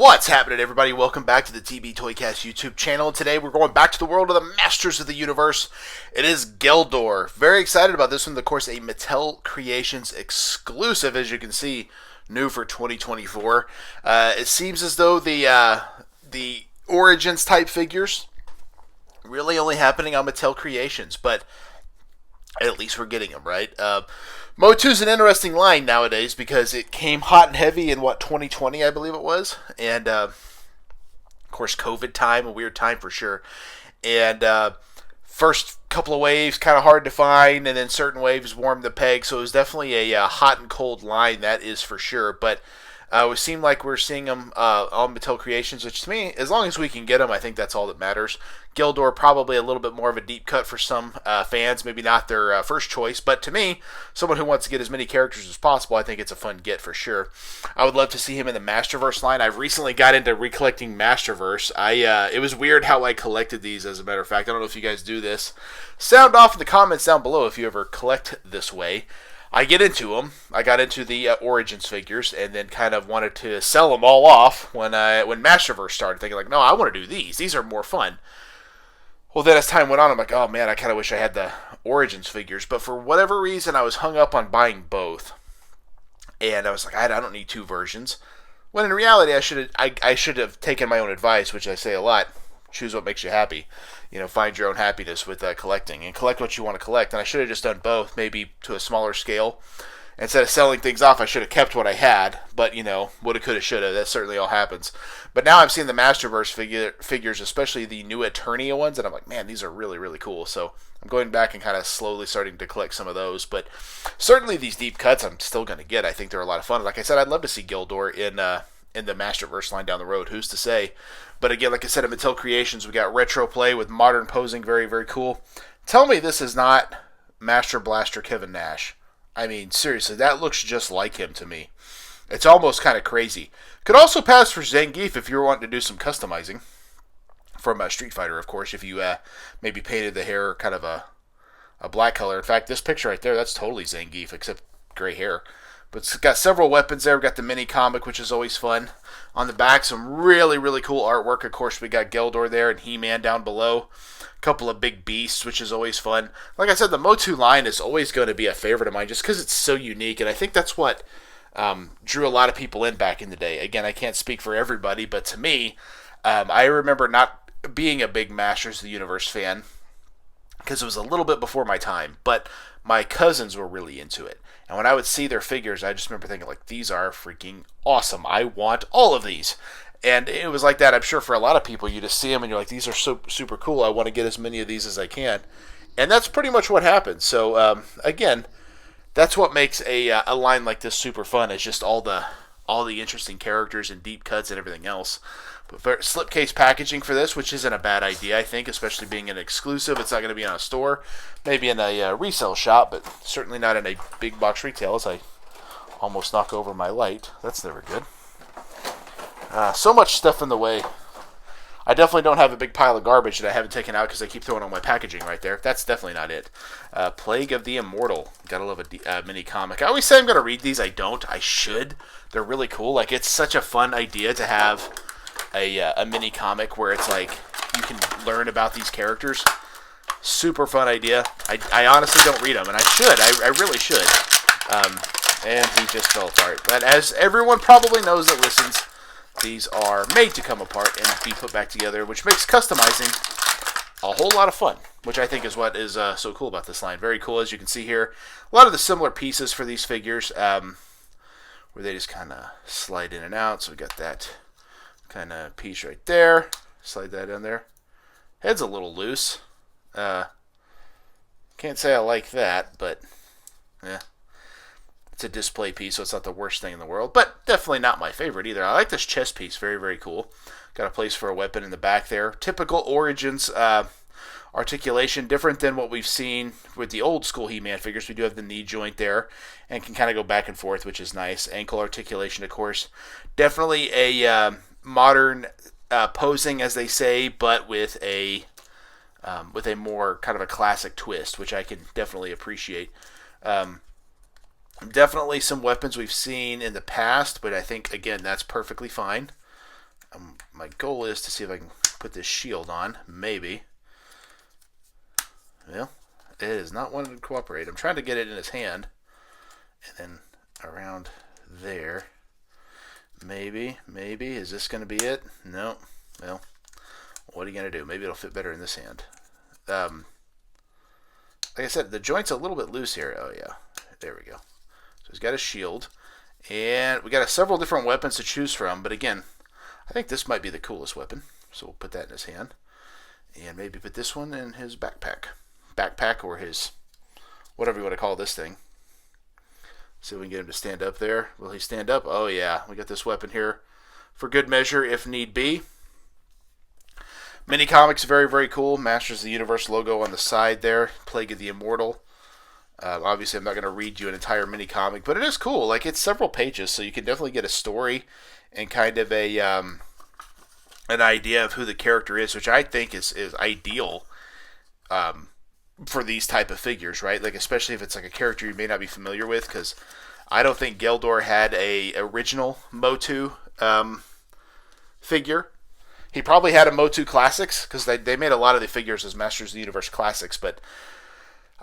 What's happening, everybody? Welcome back to the TB Toycast YouTube channel. Today we're going back to the world of the Masters of the Universe. It is Geldor. Very excited about this one. Of course, a Mattel Creations exclusive, as you can see, new for 2024. It seems as though the Origins type figures really only happening on Mattel Creations, but at least we're getting them, right? Motu's an interesting line nowadays because it came hot and heavy in, 2020, I believe it was. And, of course, COVID time, a weird time for sure. And first couple of waves, kind of hard to find, and then certain waves warmed the peg. So it was definitely a hot and cold line, that is for sure. But it seemed like we're seeing them on Mattel Creations, which to me, as long as we can get them, I think that's all that matters. Geldor, probably a little bit more of a deep cut for some fans, maybe not their first choice, but to me, someone who wants to get as many characters as possible, I think it's a fun get for sure. I would love to see him in the Masterverse line. I've recently got into recollecting Masterverse. It was weird how I collected these, as a matter of fact. I don't know if you guys do this. Sound off in the comments down below if you ever collect this way. I get into them. I got into the Origins figures and then kind of wanted to sell them all off when Masterverse started, thinking like, no, I want to do these. These are more fun. Well, then as time went on, I'm like, oh man, I kind of wish I had the Origins figures. But for whatever reason, I was hung up on buying both. And I was like, I don't need two versions. When in reality, I should have taken my own advice, which I say a lot. Choose what makes you happy. Find your own happiness with collecting. And collect what you want to collect. And I should have just done both, maybe to a smaller scale. Instead of selling things off, I should have kept what I had. But, woulda, coulda, shoulda. That certainly all happens. But now I'm seeing the Masterverse figures, especially the new Eternia ones, and I'm like, man, these are really, really cool. So I'm going back and kind of slowly starting to collect some of those. But certainly these deep cuts I'm still going to get. I think they're a lot of fun. Like I said, I'd love to see Geldor in the Masterverse line down the road. Who's to say? But again, like I said, at Mattel Creations, we got retro play with modern posing. Very, very cool. Tell me this is not Master Blaster Kevin Nash. I mean, seriously, that looks just like him to me. It's almost kind of crazy. Could also pass for Zangief if you were wanting to do some customizing. From Street Fighter, of course, if you maybe painted the hair kind of a black color. In fact, this picture right there, that's totally Zangief, except gray hair. But it's got several weapons there. We've got the mini comic, which is always fun. On the back, some really, really cool artwork. Of course, we got Geldor there and He-Man down below. A couple of big beasts, which is always fun. Like I said, the Motu line is always going to be a favorite of mine just because it's so unique. And I think that's what drew a lot of people in back in the day. Again, I can't speak for everybody, but to me, I remember not being a big Masters of the Universe fan because it was a little bit before my time. But my cousins were really into it. And when I would see their figures, I just remember thinking, like, these are freaking awesome. I want all of these. And it was like that, I'm sure, for a lot of people. You just see them and you're like, these are so super cool. I want to get as many of these as I can. And that's pretty much what happened. So, again, that's what makes a line like this super fun, is just all the interesting characters and deep cuts and everything else. But slipcase packaging for this, which isn't a bad idea, I think, especially being an exclusive. It's not going to be in a store, maybe in a resale shop, but certainly not in a big box retail, as I almost knock over my light. That's never good. So much stuff in the way. I definitely don't have a big pile of garbage that I haven't taken out because I keep throwing on my packaging right there. That's definitely not it. Plague of the Immortal. Gotta love a mini comic. I always say I'm going to read these. I don't. I should. They're really cool. Like, it's such a fun idea to have a mini comic where it's like you can learn about these characters. Super fun idea. I honestly don't read them, and I should. I really should. And he just fell apart. But as everyone probably knows that listens, these are made to come apart and be put back together, which makes customizing a whole lot of fun, which I think is what is so cool about this line. Very cool, as you can see here. A lot of the similar pieces for these figures, where they just kind of slide in and out. So we got that kind of piece right there. Slide that in there. Head's a little loose. Can't say I like that, but yeah. It's a display piece, so it's not the worst thing in the world, but definitely not my favorite either. I like this chest piece. Very, very cool. Got a place for a weapon in the back there. Typical Origins articulation, different than what we've seen with the old school He-Man figures. We do have the knee joint there and can kind of go back and forth, which is nice. Ankle articulation, of course. Definitely a modern posing, as they say, but with a more kind of a classic twist, which I can definitely appreciate. Definitely some weapons we've seen in the past, but I think, again, that's perfectly fine. my goal is to see if I can put this shield on. Maybe. Well, it is not wanting to cooperate. I'm trying to get it in his hand. And then around there. Maybe. Is this going to be it? No. Well, what are you going to do? Maybe it'll fit better in this hand. Like I said, the joint's a little bit loose here. Oh, yeah. There we go. So he's got a shield. And we got several different weapons to choose from. But again, I think this might be the coolest weapon. So we'll put that in his hand. And maybe put this one in his backpack. Backpack or his, whatever you want to call this thing. See if we can get him to stand up there. Will he stand up? Oh, yeah. We got this weapon here for good measure if need be. Mini comics, very, very cool. Masters of the Universe logo on the side there. Plague of the Immortal. Obviously, I'm not going to read you an entire mini comic, but it is cool. Like, it's several pages, so you can definitely get a story and kind of a an idea of who the character is, which I think is ideal for these type of figures, right? Like, especially if it's like a character you may not be familiar with, because I don't think Geldor had a original Motu figure. He probably had a Motu Classics, because they made a lot of the figures as Masters of the Universe Classics, but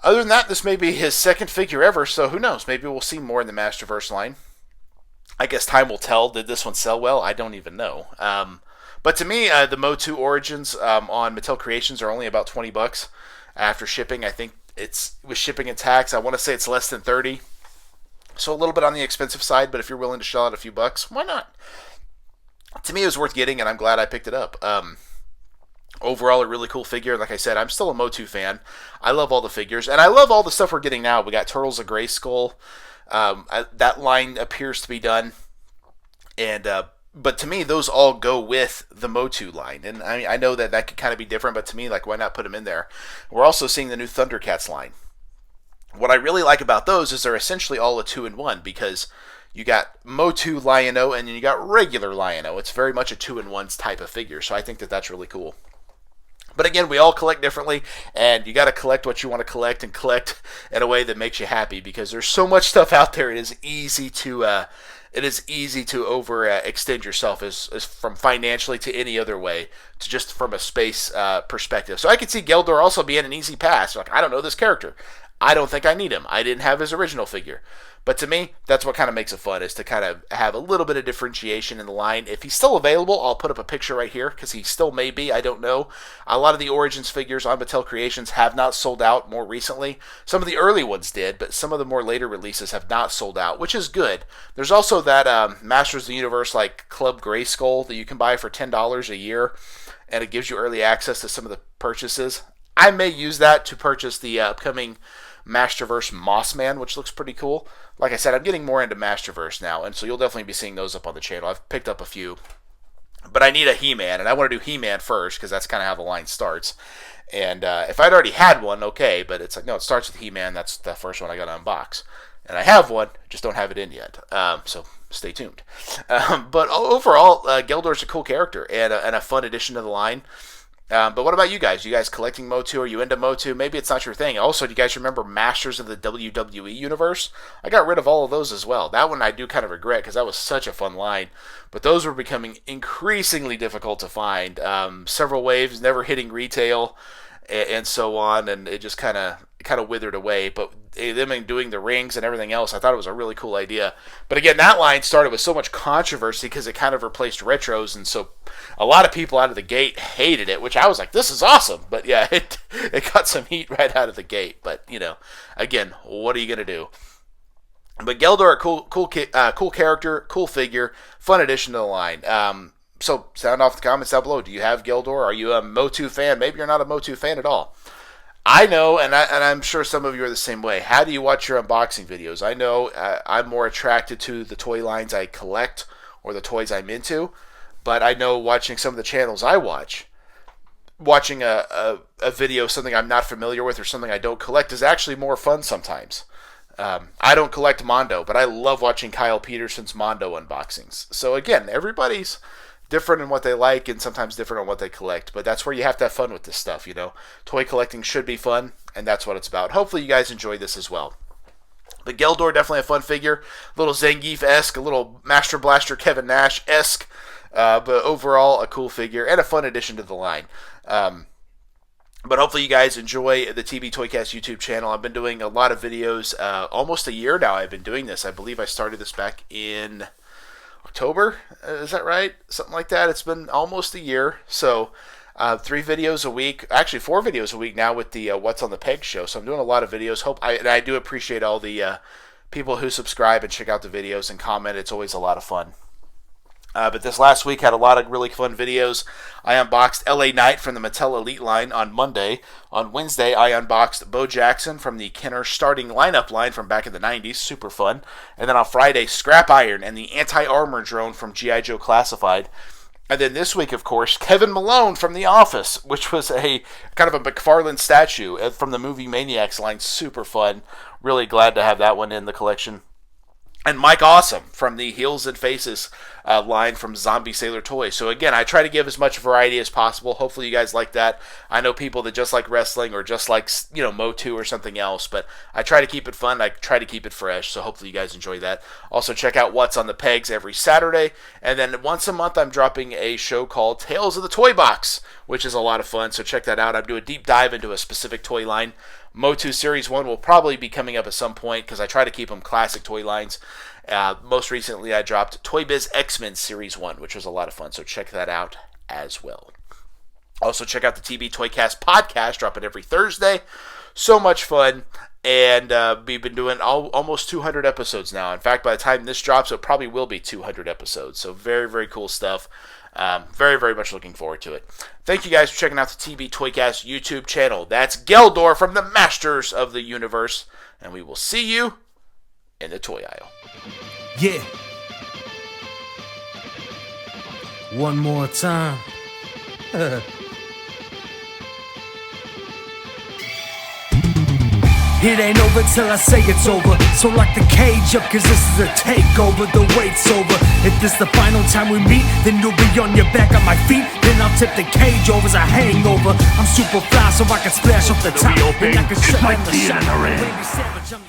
other than that, this may be his second figure ever, so who knows? Maybe we'll see more in the Masterverse line. I guess time will tell. Did this one sell well? I don't even know. But to me, the Motu Origins on Mattel Creations are only about $20 after shipping. I think it's with shipping and tax, I want to say it's less than $30. So a little bit on the expensive side, but if you're willing to shell out a few bucks, why not? To me, it was worth getting, and I'm glad I picked it up. Overall, a really cool figure. Like I said, I'm still a Motu fan. I love all the figures, and I love all the stuff we're getting now. We got Turtles of Grayskull. That line appears to be done, and but to me, those all go with the Motu line. And I know that could kind of be different, but to me, like, why not put them in there? We're also seeing the new Thundercats line. What I really like about those is they're essentially all a 2-in-1, because you got Motu Lion-O and then you got regular Lion-O. It's very much a 2-in-1 type of figure, so I think that's really cool. But again, we all collect differently, and you got to collect what you want to collect and collect in a way that makes you happy, because there's so much stuff out there. It is easy to overextend yourself as from financially to any other way, to just from a space perspective. So I could see Geldor also being an easy pass. Like, I don't know this character. I don't think I need him. I didn't have his original figure. But to me, that's what kind of makes it fun, is to kind of have a little bit of differentiation in the line. If he's still available, I'll put up a picture right here, because he still may be. I don't know. A lot of the Origins figures on Mattel Creations have not sold out more recently. Some of the early ones did, but some of the more later releases have not sold out, which is good. There's also that Masters of the Universe like Club Grayskull that you can buy for $10 a year, and it gives you early access to some of the purchases. I may use that to purchase the upcoming Masterverse Mossman, which looks pretty cool. Like I said, I'm getting more into Masterverse now, and so you'll definitely be seeing those up on the channel. I've picked up a few, but I need a He-Man, and I want to do He-Man first, because that's kind of how the line starts. And if I'd already had one, okay, but it's like, no, it starts with He-Man. That's the first one I got to unbox. And I have one, just don't have it in yet. So stay tuned. But overall, Geldor's a cool character and a fun addition to the line. But what about you guys? You guys collecting Motu? Are you into Motu? Maybe it's not your thing. Also, do you guys remember Masters of the WWE Universe? I got rid of all of those as well. That one I do kind of regret, because that was such a fun line. But those were becoming increasingly difficult to find. Several waves, never hitting retail, and so on, and it just kind of withered away. But them doing the rings and everything else, I thought it was a really cool idea. But again, that line started with so much controversy, because it kind of replaced retros, and so a lot of people out of the gate hated it, which I was like, this is awesome. But yeah, it got some heat right out of the gate. But, again, what are you going to do? But Geldor, a cool character, cool figure, fun addition to the line. So sound off the comments down below. Do you have Geldor? Are you a Motu fan? Maybe you're not a Motu fan at all. I know, and I'm sure some of you are the same way. How do you watch your unboxing videos? I know I'm more attracted to the toy lines I collect or the toys I'm into, but I know watching some of the channels I watch, watching a video of something I'm not familiar with or something I don't collect is actually more fun sometimes. I don't collect Mondo, but I love watching Kyle Peterson's Mondo unboxings. So again, everybody's different in what they like and sometimes different on what they collect, but that's where you have to have fun with this stuff. Toy collecting should be fun, and that's what it's about. Hopefully you guys enjoyed this as well. But Geldor, definitely a fun figure, a little Zangief-esque, a little Master Blaster Kevin Nash-esque. But overall, a cool figure and a fun addition to the line. But hopefully you guys enjoy the TB Toycast YouTube channel. I've been doing a lot of videos. Almost a year now I've been doing this. I believe I started this back in October. Is that right? Something like that. It's been almost a year. So 3 videos a week. Actually, 4 videos a week now with the What's on the Peg show. So I'm doing a lot of videos. I do appreciate all the people who subscribe and check out the videos and comment. It's always a lot of fun. But this last week had a lot of really fun videos. I unboxed LA Knight from the Mattel Elite line on Monday. On Wednesday, I unboxed Bo Jackson from the Kenner starting lineup line from back in the 90s. Super fun. And then on Friday, Scrap Iron and the Anti-Armor drone from G.I. Joe Classified. And then this week, of course, Kevin Malone from The Office, which was a kind of a McFarlane statue from the movie Maniacs line. Super fun. Really glad to have that one in the collection. And Mike Awesome from the Heels and Faces line from Zombie Sailor Toys. So again, I try to give as much variety as possible. Hopefully you guys like that. I know people that just like wrestling or just like, motu or something else, but I try to keep it fun. I try to keep it fresh, so hopefully you guys enjoy that. Also check out What's on the Pegs every Saturday, and then once a month I'm dropping a show called Tales of the Toy Box, which is a lot of fun, so check that out. I do a deep dive into a specific toy line. Motu Series 1 will probably be coming up at some point because I try to keep them classic toy lines. Most recently, I dropped Toy Biz X-Men Series 1, which was a lot of fun, so check that out as well. Also, check out the TB Toycast podcast, dropping every Thursday. So much fun, and we've been doing almost 200 episodes now. In fact, by the time this drops, it probably will be 200 episodes, so very, very cool stuff. Very, very much looking forward to it. Thank you guys for checking out the TB Toycast YouTube channel. That's Geldor from the Masters of the Universe, and we will see you in the toy aisle. Yeah. One more time. It ain't over till I say it's over. So lock the cage up, cause this is a takeover. The wait's over. If this the final time we meet, then you'll be on your back on my feet. Then I'll tip the cage over as a hangover. I'm super fly so I can splash off the top. And I can shut down the shot.